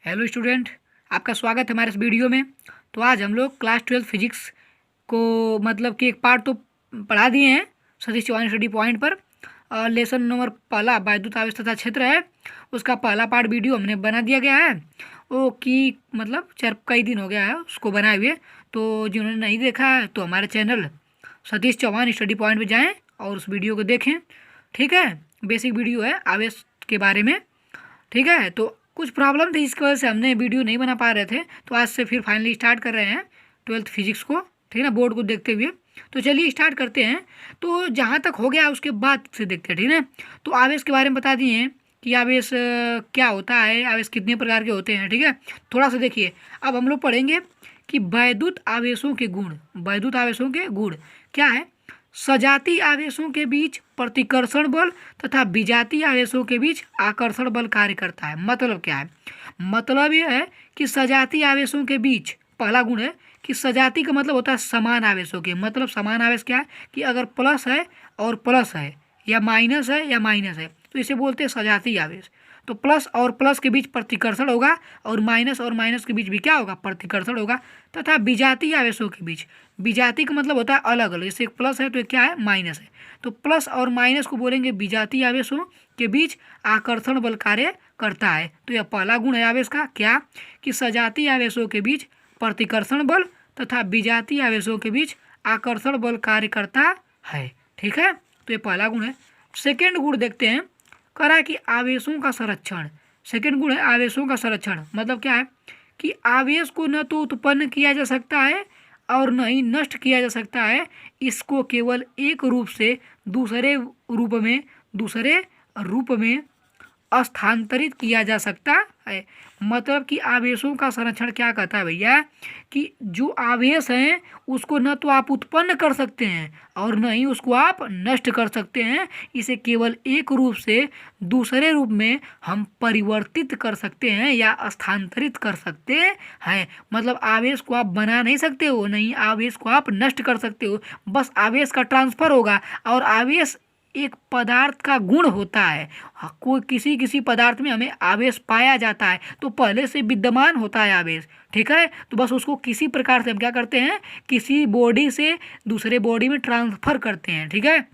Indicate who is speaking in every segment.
Speaker 1: Hello student, आपका स्वागत है हमारे इस वीडियो में। तो आज हम लोग क्लास 12 फिजिक्स को मतलब कि एक पार्ट तो पढ़ा दिए हैं सतीश चौहान स्टडी पॉइंट पर। और लेसन नंबर पहला वैद्युत आवेश तथा क्षेत्र है, उसका पहला पार्ट वीडियो हमने बना दिया गया है। वो कि मतलब कई दिन हो गया है उसको बनाए हुए। तो जिन्होंने नहीं देखा है तो हमारे channel Satish Chauhan study point पर जाएँ और उस वीडियो को देखें। ठीक है, बेसिक वीडियो है आवेश के बारे में। ठीक है, तो कुछ प्रॉब्लम थी इसकी वजह से हमने वीडियो नहीं बना पा रहे थे, तो आज से फिर फाइनली स्टार्ट कर रहे हैं 12th फिजिक्स को। ठीक है ना, बोर्ड को देखते हुए। तो चलिए स्टार्ट करते हैं। तो जहाँ तक हो गया उसके बाद से देखते हैं। ठीक है, तो आवेश के बारे में बता दिए हैं कि आवेश क्या होता है, आवेश कितने प्रकार के होते हैं। ठीक है, थोड़ा सा देखिए। अब हम लोग पढ़ेंगे कि वैद्युत आवेशों के गुण। वैद्युत आवेशों के गुण क्या है? सजातीय आवेशों के बीच प्रतिकर्षण बल तथा विजातीय आवेशों के बीच आकर्षण बल कार्य करता है। मतलब क्या है? मतलब यह है कि सजातीय आवेशों के बीच पहला गुण है कि सजातीय का मतलब होता है समान आवेशों के। मतलब समान आवेश क्या है कि अगर प्लस है और प्लस है, या माइनस है या माइनस है, तो इसे बोलते हैं सजातीय आवेश। तो प्लस और प्लस के बीच प्रतिकर्षण होगा और माइनस के बीच भी क्या होगा? प्रतिकर्षण होगा। तथा विजातीय आवेशों के बीच, विजातीय का मतलब होता है अलग अलग। जैसे एक प्लस है तो एक क्या है? माइनस है। तो प्लस और माइनस को बोलेंगे विजातीय आवेशों के बीच आकर्षण बल कार्य करता है। तो यह पहला गुण है आवेश का, क्या? कि सजातीय आवेशों के बीच प्रतिकर्षण बल तथा विजातीय आवेशों के बीच आकर्षण बल कार्य करता है। ठीक है, तो ये पहला गुण है। सेकेंड गुण देखते हैं, करा कि आवेशों का संरक्षण। सेकेंड गुण है आवेशों का संरक्षण। मतलब क्या है कि आवेश को न तो उत्पन्न किया जा सकता है और न ही नष्ट किया जा सकता है। इसको केवल एक रूप से दूसरे रूप में स्थानांतरित किया जा सकता है। मतलब कि आवेशों का संरक्षण क्या कहता है भैया कि जो आवेश हैं उसको न तो आप उत्पन्न कर सकते हैं और न ही उसको आप नष्ट कर सकते हैं। इसे केवल एक रूप से दूसरे रूप में हम परिवर्तित कर सकते हैं या स्थानांतरित कर सकते हैं। मतलब आवेश को आप बना नहीं सकते हो, नहीं आवेश को आप नष्ट कर सकते हो। बस आवेश का ट्रांसफर होगा। और आवेश एक पदार्थ का गुण होता है। कोई किसी पदार्थ में हमें आवेश पाया जाता है तो पहले से विद्यमान होता है आवेश। ठीक है, तो बस उसको किसी प्रकार से हम क्या करते हैं? किसी बॉडी से दूसरे बॉडी में ट्रांसफर करते हैं। ठीक है,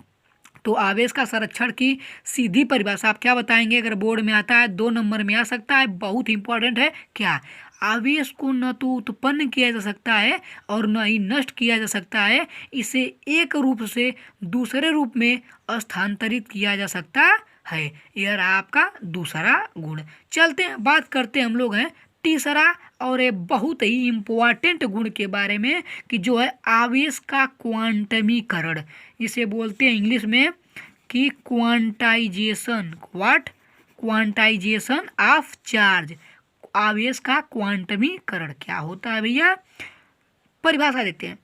Speaker 1: तो आवेश का संरक्षण की सीधी परिभाषा आप क्या बताएंगे? अगर बोर्ड में आता है 2 नंबर में आ सकता है, बहुत इंपॉर्टेंट है। क्या? आवेश को न तो उत्पन्न किया जा सकता है और न ही नष्ट किया जा सकता है। इसे एक रूप से दूसरे रूप में स्थानांतरित किया जा सकता है। यह रहा आपका दूसरा गुण। चलते हैं, बात करते हैं हम लोग हैं तीसरा और एक बहुत ही इम्पोर्टेंट गुण के बारे में कि जो है आवेश का क्वांटमीकरण। इसे बोलते हैं इंग्लिश में कि quantization. What? Quantization of charge. आवेश का क्वांटमीकरण क्या होता है भैया? परिभाषा देखते हैं।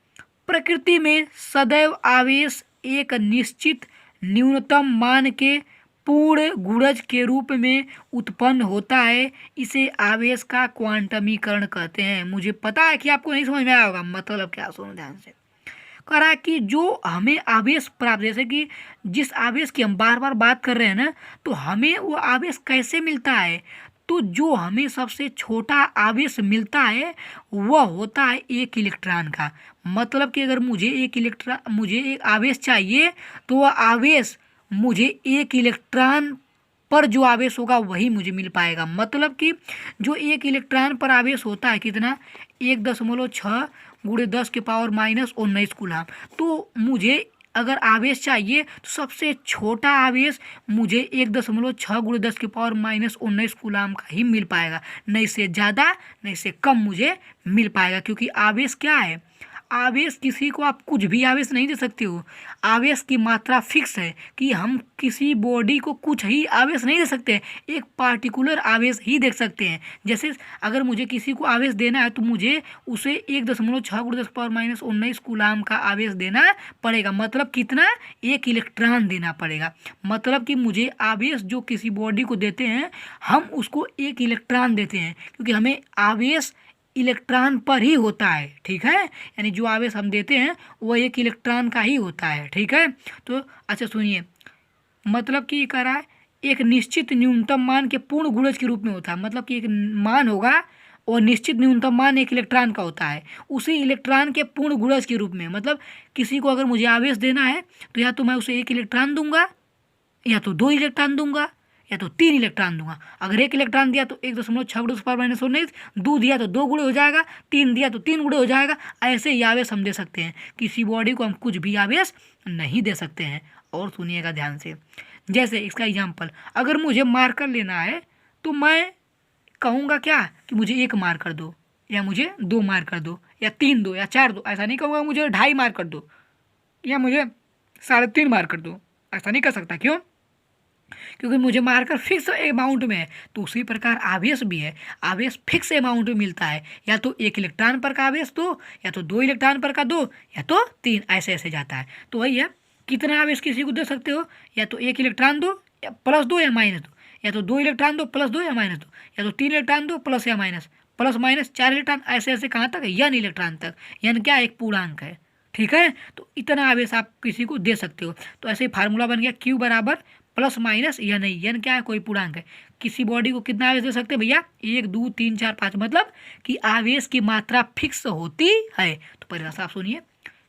Speaker 1: प्रकृति में सदैव आवेश एक निश्चित न्यूनतम मान के पूर्ण गुणज के रूप में उत्पन्न होता है। इसे आवेश का क्वांटमीकरण कहते हैं। मुझे पता है कि आपको नहीं समझ में आया होगा। मतलब क्या? सुनो ध्यान से। करा कि जो हमें आवेश प्राप्त, जैसे कि जिस आवेश की हम बार बार बात कर रहे हैं ना, तो हमें वो आवेश कैसे मिलता है? तो जो हमें सबसे छोटा आवेश मिलता है वह होता है 1 इलेक्ट्रॉन का। मतलब कि अगर मुझे एक आवेश चाहिए तो वह आवेश मुझे 1 इलेक्ट्रॉन पर जो आवेश होगा वही मुझे मिल पाएगा। मतलब कि जो 1 इलेक्ट्रॉन पर आवेश होता है कितना? 1.6 गुणे 10 के पावर माइनस 19 कूलम। तो मुझे अगर आवेश चाहिए तो सबसे छोटा आवेश मुझे 1.6 गुणे 10 के पावर माइनस 19 कूलम का ही मिल पाएगा। नहीं से ज़्यादा नहीं से कम मुझे मिल पाएगा। क्योंकि आवेश क्या है? आवेश किसी को आप कुछ भी आवेश नहीं दे सकते हो। आवेश की मात्रा फिक्स है कि हम किसी बॉडी को कुछ ही आवेश नहीं दे सकते, एक पार्टिकुलर आवेश ही दे सकते हैं। जैसे अगर मुझे किसी को आवेश देना है तो मुझे उसे 1.6 गुणे 10 पावर माइनस 19 कूलम का आवेश देना पड़ेगा। मतलब कितना? 1 इलेक्ट्रॉन देना पड़ेगा। मतलब कि मुझे आवेश जो किसी बॉडी को देते हैं हम उसको 1 इलेक्ट्रॉन देते हैं, क्योंकि हमें आवेश इलेक्ट्रॉन पर ही होता है। ठीक है, यानी जो आवेश हम देते हैं वो 1 इलेक्ट्रॉन का ही होता है। ठीक है, तो अच्छा सुनिए, मतलब कि कह रहा है एक निश्चित न्यूनतम मान के पूर्ण गुणज के रूप में होता है। मतलब कि एक मान होगा और निश्चित न्यूनतम मान एक इलेक्ट्रॉन का होता है, उसी इलेक्ट्रॉन के पूर्ण गुणज के रूप में। मतलब किसी को अगर मुझे आवेश देना है तो या तो मैं उसे 1 इलेक्ट्रॉन दूंगा, या तो 2 इलेक्ट्रॉन दूंगा, या तो 3 इलेक्ट्रॉन दूंगा। अगर 1 इलेक्ट्रॉन दिया तो 1.6 × 10⁻⁹, 2 दिया तो 2 गुणे हो जाएगा, 3 दिया तो 3 गुणे हो जाएगा। ऐसे ही आवेश हम दे सकते हैं। किसी बॉडी को हम कुछ भी आवेश नहीं दे सकते हैं। और सुनिएगा ध्यान से, जैसे इसका एग्जाम्पल, अगर मुझे मार्कर लेना है तो मैं कहूँगा क्या कि मुझे 1 मार्कर दो, या मुझे 2 मार्कर दो, या 3 दो, या 4 दो। ऐसा नहीं कहूँगा मुझे 2.5 मार्कर दो, या मुझे 3.5 मार्कर दो। ऐसा नहीं कर सकता। क्यों? क्योंकि मुझे मार्कर फिक्स अमाउंट में है। तो उसी प्रकार आवेश भी है, आवेश फिक्स अमाउंट में मिलता है। या तो 1 इलेक्ट्रॉन पर का आवेश दो, या तो 2 इलेक्ट्रॉन पर का दो, या तो 3, ऐसे ऐसे जाता है। तो वही है, कितना आवेश किसी को दे सकते हो, या तो 1 इलेक्ट्रॉन दो, या प्लस दो या माइनस दो, या तो 2 इलेक्ट्रॉन दो प्लस दो या माइनस दो, या तो 3 इलेक्ट्रॉन दो प्लस या माइनस, प्लस माइनस 4 इलेक्ट्रॉन, ऐसे ऐसे कहाँ तक, n इलेक्ट्रॉन तक। n क्या, एक पूर्णांक है। ठीक है, तो इतना आवेश आप किसी को दे सकते हो। तो ऐसे ही फार्मूला बन गया, Q बराबर प्लस माइनस n ही। n क्या है, कोई पूर्णांक है। किसी बॉडी को कितना आवेश दे सकते हैं भैया, 1 2 3 4 5। मतलब कि आवेश की मात्रा फिक्स होती है। तो परिभाषा आप सुनिए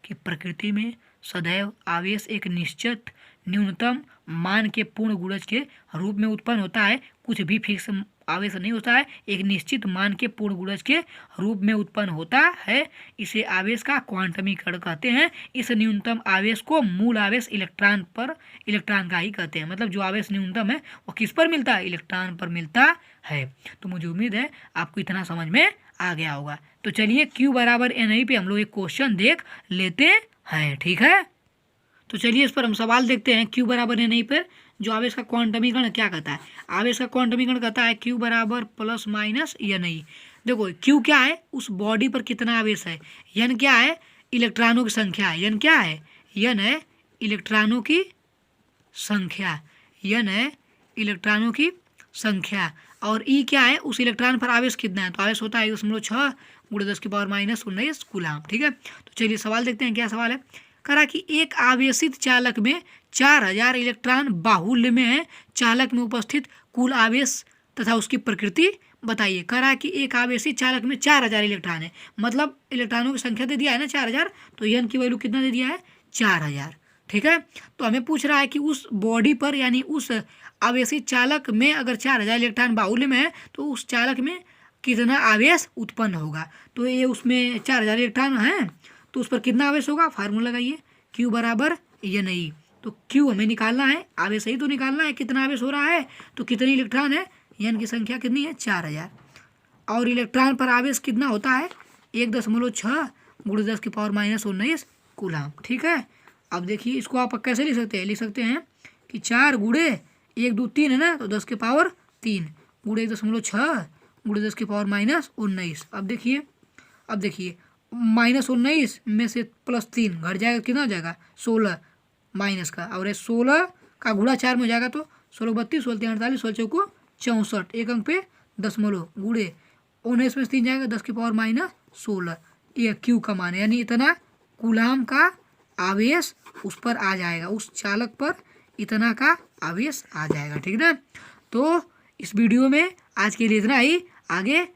Speaker 1: कि प्रकृति में सदैव आवेश एक निश्चित न्यूनतम मान के पूर्ण गुणज के रूप में उत्पन्न होता है। कुछ भी फिक्स आवेश नहीं होता है, एक निश्चित मान के पूर्ण गुणज के रूप में उत्पन्न होता है। इसे आवेश का क्वांटमीकरण कहते हैं। इस न्यूनतम आवेश को मूल आवेश इलेक्ट्रॉन का ही कहते हैं। मतलब जो आवेश न्यूनतम है वो किस पर मिलता है, इलेक्ट्रॉन पर मिलता है। तो मुझे उम्मीद है आपको इतना समझ में आ गया होगा। तो चलिए Q बराबर NI पे हम लोग एक क्वेश्चन देख लेते हैं। ठीक है, तो चलिए इस पर हम सवाल देखते हैं। Q बराबर NI पर जो आवेश का क्वांटमीकरण क्या कहता है, आवेश का क्वांटमीकरण कहता है Q बराबर प्लस माइनस NI। देखो Q क्या है, उस बॉडी पर कितना आवेश है, n क्या है, इलेक्ट्रॉनों की संख्या है। n क्या है, n है इलेक्ट्रॉनों की संख्या, n है इलेक्ट्रॉनों की संख्या। और E क्या है, उस इलेक्ट्रॉन पर आवेश कितना है, तो आवेश होता है 1.6 × 10⁻⁻19 कूलाम। ठीक है, तो चलिए सवाल देखते हैं। क्या सवाल है, करा कि एक आवेशित चालक में 4000 इलेक्ट्रॉन बाहुल्य में है। चालक में उपस्थित कुल आवेश तथा उसकी प्रकृति बताइए। करा कि एक आवेशित चालक में 4000 इलेक्ट्रॉन है। मतलब इलेक्ट्रॉनों की संख्या दे दिया है ना 4000, तो n की वैल्यू कितना दे दिया है, 4000। ठीक है, तो हमें पूछ रहा है कि उस बॉडी पर यानी उस आवेशित चालक में अगर 4000 इलेक्ट्रॉन बाहुल्य में है तो उस चालक में कितना आवेश उत्पन्न होगा। तो ये उसमें 4000 इलेक्ट्रॉन है तो उस पर कितना आवेश होगा, फार्मूला लगाइए, Q बराबर NI। तो Q हमें निकालना है, आवेश ही तो निकालना है, कितना आवेश हो रहा है, तो कितने इलेक्ट्रॉन है, n की संख्या कितनी है, 4000। और इलेक्ट्रॉन पर आवेश कितना होता है, 1.6 × 10⁻⁻19 कूलाम। ठीक है, अब देखिए इसको आप कैसे लिख सकते हैं, लिख सकते हैं कि 4 गुणे 1 2 3 है ना, तो 10⁻³ गुणे 1.6 × 10⁻⁻19। अब देखिए -19 में से +3 घट जाएगा, कितना हो जाएगा, 16 माइनस का, और 16 का गुणा 4 में हो जाएगा तो 16 32 16 3 48 16 चौको 64, एक अंक पे दशमलव गुणे 19 में से 3 जाएगा 10⁻⁻16। ये Q का मान है, यानी इतना कूलाम का आवेश उस पर आ जाएगा, उस चालक पर इतना का आवेश आ जाएगा। ठीक ना, तो इस वीडियो में आज के लिए इतना ही, आगे